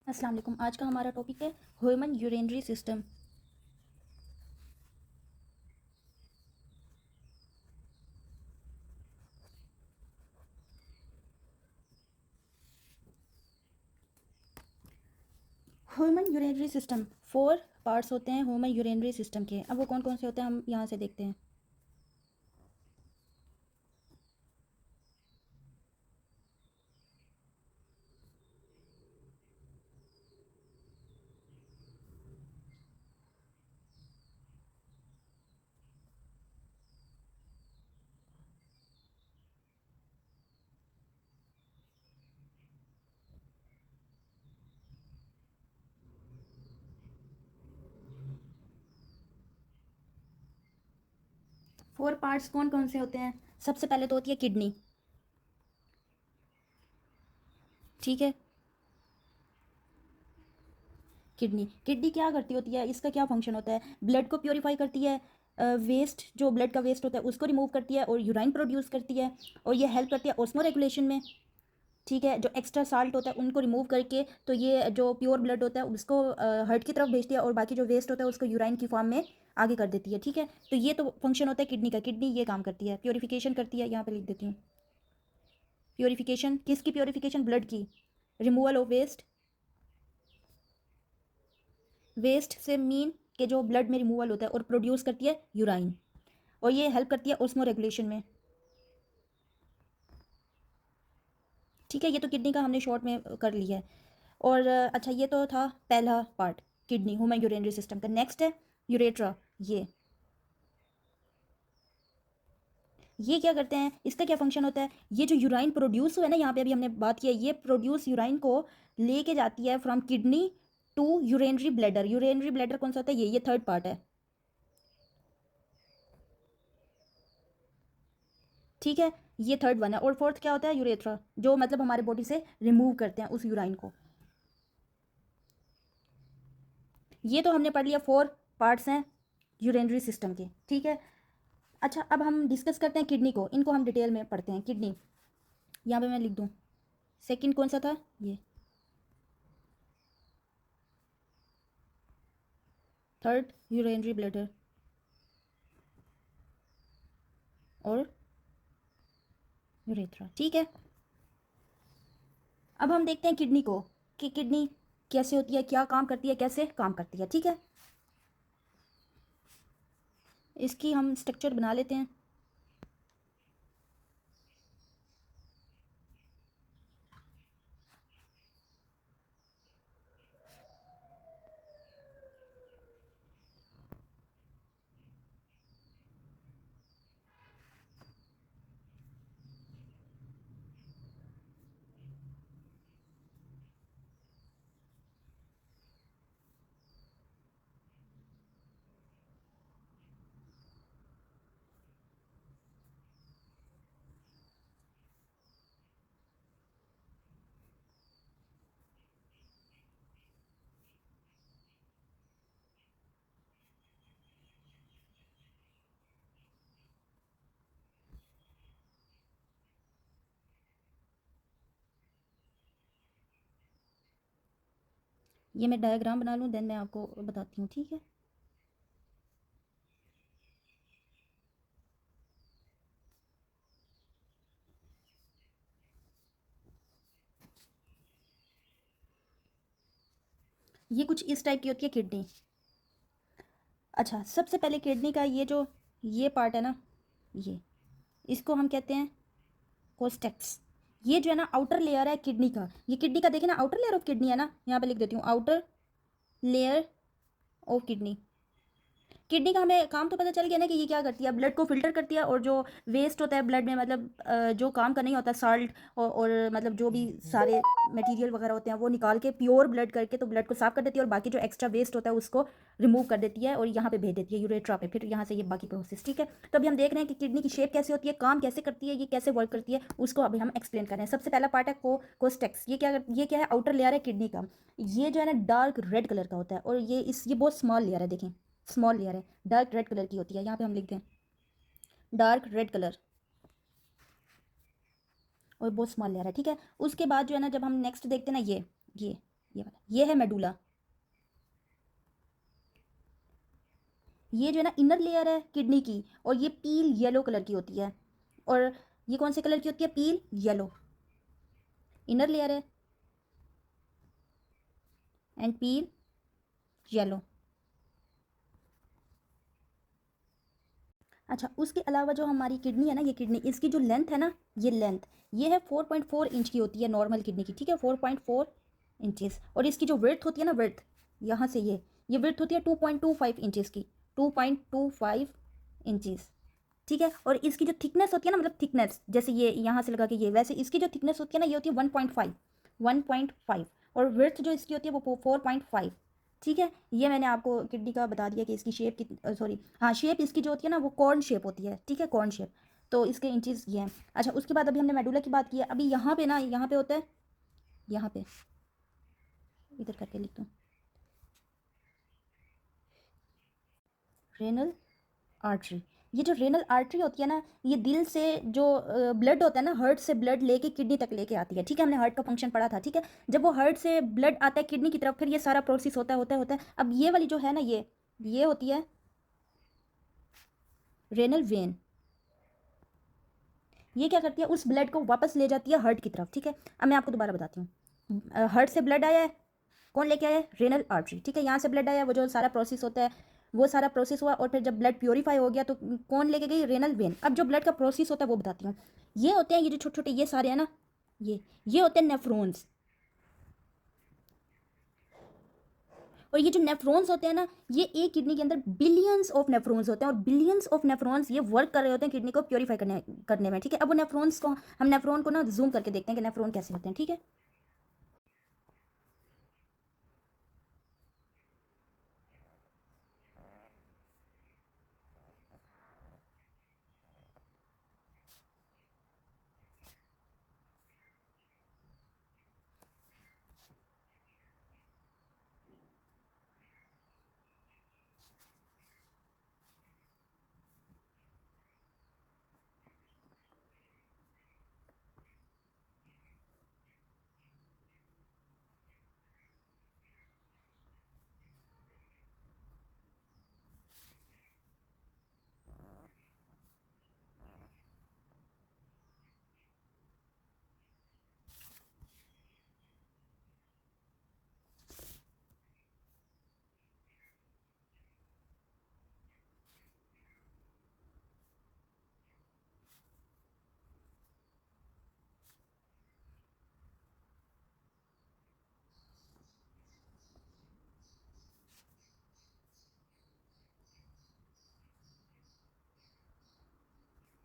अस्सलाम वालेकुम। आज का हमारा टॉपिक है human urinary system. Human urinary system 4 parts होते हैं ह्यूमन यूरिनरी सिस्टम के। अब वो कौन कौन से होते हैं हम यहाँ से देखते हैं। फोर पार्ट्स कौन कौन से होते हैं। सबसे पहले तो होती है किडनी। ठीक है, किडनी किडनी क्या करती होती है, इसका क्या फंक्शन होता है। ब्लड को प्योरीफाई करती है, वेस्ट जो ब्लड का वेस्ट होता है उसको रिमूव करती है और यूराइन प्रोड्यूस करती है। और ये हेल्प करती है ऑस्मो रेगुलेशन में। ठीक है, जो एक्स्ट्रा साल्ट होता है उनको रिमूव करके तो ये जो प्योर ब्लड होता है उसको हार्ट की तरफ भेजती है और बाकी जो वेस्ट होता है उसको यूराइन की फॉर्म में आगे कर देती है। ठीक है, तो ये तो फंक्शन होता है किडनी का। किडनी ये काम करती है, प्योरीफिकेशन करती है। यहाँ पे लिख देती हूँ प्योरीफिकेशन। किसकी प्योरीफिकेशन? ब्लड की। Removal of waste. वेस्ट से मीन के जो ब्लड में रिमूवल होता है और प्रोड्यूस करती है यूराइन। और ये हेल्प करती है ऑस्मो रेगुलेशन में। ठीक है, ये तो किडनी का हमने शॉर्ट में कर लिया है। और अच्छा, ये तो था पहला part kidney human urinary system का। नेक्स्ट है यूरेट्रा। ये क्या करते हैं, इसका क्या फंक्शन होता है। ये जो यूराइन प्रोड्यूस हुआ है ना, यहाँ पे अभी हमने बात किया, ये प्रोड्यूस यूराइन को लेके जाती है from kidney to urinary bladder. Urinary bladder कौन सा होता है, ये थर्ड पार्ट है। ठीक है, ये थर्ड वन है। और फोर्थ क्या होता है, यूरेथ्रा, जो मतलब हमारे बॉडी से रिमूव करते हैं उस यूराइन को। ये तो हमने पढ़ लिया, 4 पार्ट्स हैं यूरेनरी सिस्टम के। ठीक है, अच्छा अब हम डिस्कस करते हैं किडनी को। इनको हम डिटेल में पढ़ते हैं। किडनी यहाँ पे मैं लिख दूँ, सेकंड कौन सा था, ये थर्ड यूरेनरी ब्लैडर और यूरेथ्रा। ठीक है, अब हम देखते हैं किडनी को कि किडनी कैसे होती है, क्या काम करती है, कैसे काम करती है। ठीक है, इसकी हम स्ट्रक्चर बना लेते हैं। ये मैं डायग्राम बना लूँ, देन मैं आपको बताती हूँ। ठीक है, ये कुछ इस टाइप की होती है किडनी। अच्छा, सबसे पहले किडनी का ये पार्ट है ना, ये इसको हम कहते हैं कोस्टेक्स। ये जो है ना आउटर लेयर है किडनी का। ये किडनी का देखे ना, आउटर लेयर ऑफ किडनी है ना, यहाँ पे लिख देती हूँ outer layer of kidney. Kidney का हमें काम तो पता चल गया ना कि ये क्या करती है, ब्लड को फिल्टर करती है और जो वेस्ट होता है ब्लड में, मतलब जो काम का नहीं होता, साल्ट और मतलब जो भी सारे मटेरियल वगैरह होते हैं वो निकाल के प्योर ब्लड करके तो ब्लड को साफ कर देती है और बाकी जो एक्स्ट्रा वेस्ट होता है उसको रिमूव कर देती है और यहाँ पे भेज देती है यूरेट्रा पे, फिर यहाँ से ये बाकी प्रोसेस। ठीक है, तो अभी हम देख रहे हैं कि किडनी की शेप कैसे होती है, काम कैसे करती है, ये कैसे वर्क करती है, उसको अभी हम एक्सप्लेन कर रहे हैं। सबसे पहला पार्ट है कोस्टेक्स। ये क्या है, आउटर लेयर है किडनी का। ये जो है ना डार्क रेड कलर का होता है और ये बहुत स्मॉल लेयर है, देखें स्मॉल लेयर है, डार्क रेड कलर की होती है। यहाँ पे हम लिख दें डार्क रेड कलर और बहुत स्मॉल लेयर है। ठीक है, उसके बाद जो है ना, जब हम नेक्स्ट देखते हैं ना, ये ये वाला, ये है मेडुला। ये जो है ना इनर लेयर है किडनी की, और ये पील येलो कलर की होती है। और ये कौन से कलर की होती है? पील येलो। इनर लेयर है एंड पील येलो। अच्छा, उसके अलावा जो हमारी किडनी है ना, ये किडनी, इसकी जो लेंथ है ना, ये लेंथ, ये है 4.4 इंच की होती है नॉर्मल किडनी की, ठीक है, 4.4 इंचेस। और इसकी जो विड्थ होती है ना, विड्थ यहाँ से ये विड्थ होती है 2.25 इंचेस की, 2.25 इंचेस, ठीक है। और इसकी जो थिकनेस होती है ना, मतलब थिकनेस जैसे ये यहाँ से लगा के ये, वैसे इसकी जो थिकनेस होती है ना, ये होती है 1.5। और विड्थ जो इसकी होती है वो 4.5, ठीक है। ये मैंने आपको किडनी का बता दिया कि इसकी शेप की, सॉरी हाँ, शेप इसकी जो होती है ना वो कॉर्न शेप होती है, ठीक है, कॉर्न शेप। तो इसके इंचेस ये हैं। अच्छा, उसके बाद अभी हमने मेडुला की बात की है। अभी यहाँ पे ना, यहाँ पे होता है, यहाँ पे इधर करके लिख दूँ, रेनल आर्टरी। ये जो रेनल आर्टरी होती है ना, ये दिल से जो ब्लड होता है ना, हार्ट से ब्लड लेके किडनी तक लेके आती है, ठीक है। हमने हार्ट का फंक्शन पढ़ा था, ठीक है। जब वो हार्ट से ब्लड आता है किडनी की तरफ, फिर ये सारा प्रोसेस होता है। अब ये वाली जो है ना, ये होती है रेनल वेन। ये क्या करती है? उस ब्लड को वापस ले जाती है हार्ट की तरफ, ठीक है। अब मैं आपको दोबारा बताती हूँ। हार्ट से ब्लड आया है, कौन लेके आया है? रेनल आर्टरी, ठीक है। यहाँ से ब्लड आया, वो जो सारा प्रोसेस होता है वो सारा प्रोसेस हुआ, और फिर जब ब्लड प्योरीफाई हो गया तो कौन लेके गई? Renal vein. अब जो ब्लड का प्रोसेस होता है वो बताती हूँ। ये होते हैं, ये जो छोटे छोटे ये सारे हैं ना, ये होते हैं नेफ्रॉन्स। और ये जो नेफ्रॉन्स होते हैं ना, ये एक किडनी के अंदर बिलियंस ऑफ नेफ्रॉन्स होते हैं, और बिलियंस ऑफ नेफ्रॉन्स ये वर्क कर रहे होते हैं किडनी को प्योरीफाई करने में, ठीक है। अब वो नेफ्रॉन्स को, हम नेफ्रॉन को ना जूम करके देखते हैं कि नेफ्रॉन कैसे होते हैं, ठीक है।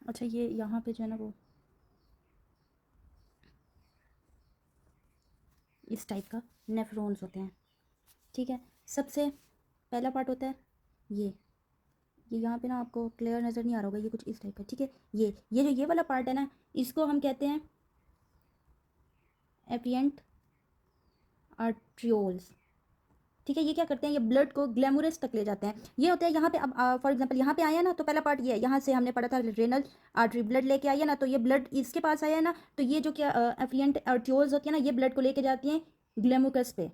अच्छा, ये यहाँ पे जो है ना वो इस टाइप का नेफ्रॉन्स होते हैं, ठीक है। सबसे पहला पार्ट होता है ये यहाँ पे ना आपको क्लियर नज़र नहीं आ रहा होगा, ये कुछ इस टाइप का, ठीक है। ये जो ये वाला पार्ट है ना, इसको हम कहते हैं एफिएंट आर्ट्रियोल्स, ठीक है। ये क्या करते हैं? ये ब्लड को ग्लैमुरस तक ले जाते हैं। ये होता है यहाँ पे, अब फॉर एग्जांपल यहाँ पे आया ना, तो पहला पार्ट ये है, यहाँ से हमने पढ़ा था रेनल आर्टरी, ब्लड लेके आई है ना, तो ये ब्लड इसके पास आया है ना, तो ये जो क्या एफिएंट आर्ट्रियोल्स होती है ना, ये ब्लड को लेके जाती हैं ग्लैमुरस पे,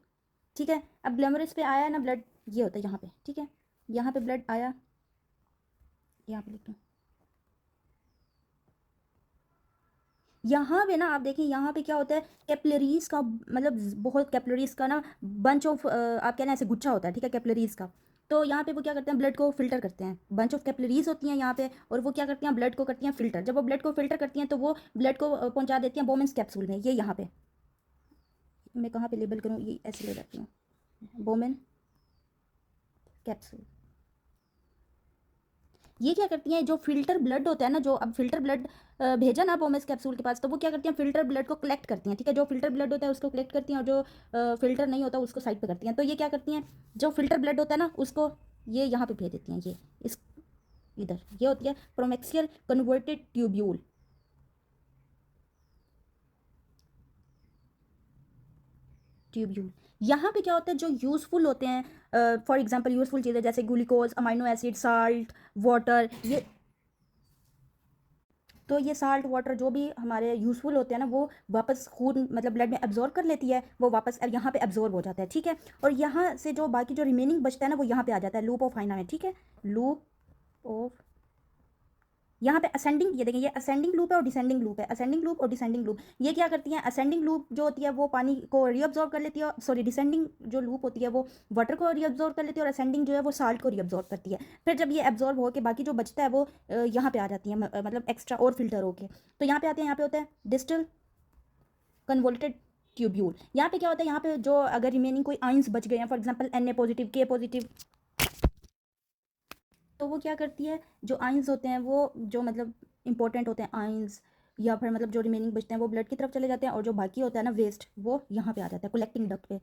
ठीक है। अब ग्लैमुरस पे आया ना ब्लड, ये होता है यहाँ पे, ठीक है। यहाँ पे ब्लड आया, यहाँ पे लिख दो। यहाँ पे ना आप देखिए, यहाँ पे क्या होता है? कैपिलरीज का, मतलब बहुत कैपिलरीज का ना बंच ऑफ, आप कहना ऐसे गुच्छा होता है, ठीक है, कैपिलरीज का। तो यहाँ पे वो क्या करते हैं? ब्लड को फिल्टर करते हैं। बंच ऑफ कैपिलरीज होती हैं यहाँ पे, और वो क्या करती हैं? ब्लड को करती हैं फिल्टर। जब वो ब्लड को फिल्टर करती हैं तो वो ब्लड को पहुँचा देती हैं बोमेंस कैप्सूल में। ये यहाँ पे मैं कहाँ पे लेबल करूँ? ये ऐसे ले जाती हूँ, बोमेन कैप्सूल। ये क्या करती हैं? जो फिल्टर ब्लड होता है ना, जो अब फिल्टर ब्लड भेजा ना बोमेस कैप्सूल के पास, तो वो क्या करती हैं? फिल्टर ब्लड को कलेक्ट करती हैं, ठीक है। जो फिल्टर ब्लड होता है उसको कलेक्ट करती हैं, और जो फिल्टर नहीं होता उसको साइड पे करती हैं। तो ये क्या करती हैं? जो फिल्टर ब्लड होता है ना, उसको ये यहाँ पे भेज देती हैं, ये इस इधर। ये होती है प्रोमैक्सियल कन्वर्टेड ट्यूब्यूल। ट्यूब्यूल। यहाँ पे क्या होता है? जो यूज़फुल होते हैं, फॉर एग्जांपल यूज़फुल चीज़ें जैसे glucose, amino acid, salt, water, ये तो ये साल्ट वाटर जो भी हमारे यूज़फुल होते हैं ना, वो वापस खून मतलब ब्लड में एब्जॉर्ब कर लेती है, वो वापस अब यहाँ पे एब्जॉर्ब हो जाता है, ठीक है। और यहाँ से जो बाकी जो रिमेनिंग बचता है ना, वो यहाँ पे आ जाता है लूप ऑफ हाइना में, ठीक है। लूप ऑफ, यहाँ पे असेंडिंग, ये देखें ये असेंडिंग लूप है और डिसेंडिंग लूप है, असेंडिंग लूप और डिसेंडिंग लूप। ये क्या करती हैं, असेंडिंग लूप जो होती है वो पानी को रीअब्जॉर्ब कर लेती है, सॉरी डिसेंडिंग जो लूप होती है वो वाटर को रीअब्जॉर्ब कर लेती है, और असेंडिंग जो है वो साल्ट को रीअब्जॉर्ब करती है। फिर जब ये एब्जॉर्ब होकर बाकी जो बचता है वो यहाँ पे आ जाती है, मतलब एक्स्ट्रा और फिल्टर होके। तो यहाँ पे आते हैं, यहाँ पे होता है डिस्टल कन्वोल्टेड ट्यूब्यूल। यहाँ पे क्या होता है, यहाँ पे जो अगर रिमेनिंग कोई आइंस बच गए हैं, for example Na positive, K positive, तो वो क्या करती है, जो आइंस होते हैं वो जो मतलब इंपॉर्टेंट होते हैं आइंस, या फिर मतलब जो रिमेनिंग बचते हैं वो ब्लड की तरफ चले जाते हैं, और जो बाकी होता है ना वेस्ट, वो यहाँ पे आ जाता है कलेक्टिंग डक्ट पे,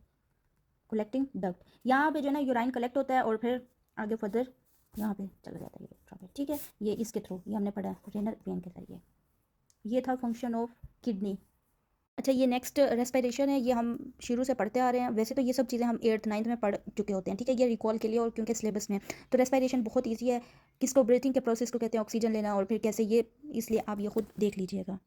कलेक्टिंग डक्ट। यहाँ पे जो है ना यूराइन कलेक्ट होता है और फिर आगे फर्दर यहाँ पे चला जाता है ये, ठीक है। ये इसके थ्रू, ये हमने पढ़ा है रेनल वेन के जरिए। ये था फंक्शन ऑफ किडनी। अच्छा, ये नेक्स्ट रेस्पिरेशन है, ये हम शुरू से पढ़ते आ रहे हैं। वैसे तो ये सब चीज़ें हम 8th 9th में पढ़ चुके होते हैं, ठीक है, ये रिकॉल के लिए और क्योंकि सिलेबस में। तो रेस्पिरेशन बहुत ईजी है, किसको ब्रीथिंग के प्रोसेस को कहते हैं, ऑक्सीजन लेना, और फिर कैसे ये, इसलिए आप ये खुद देख लीजिएगा।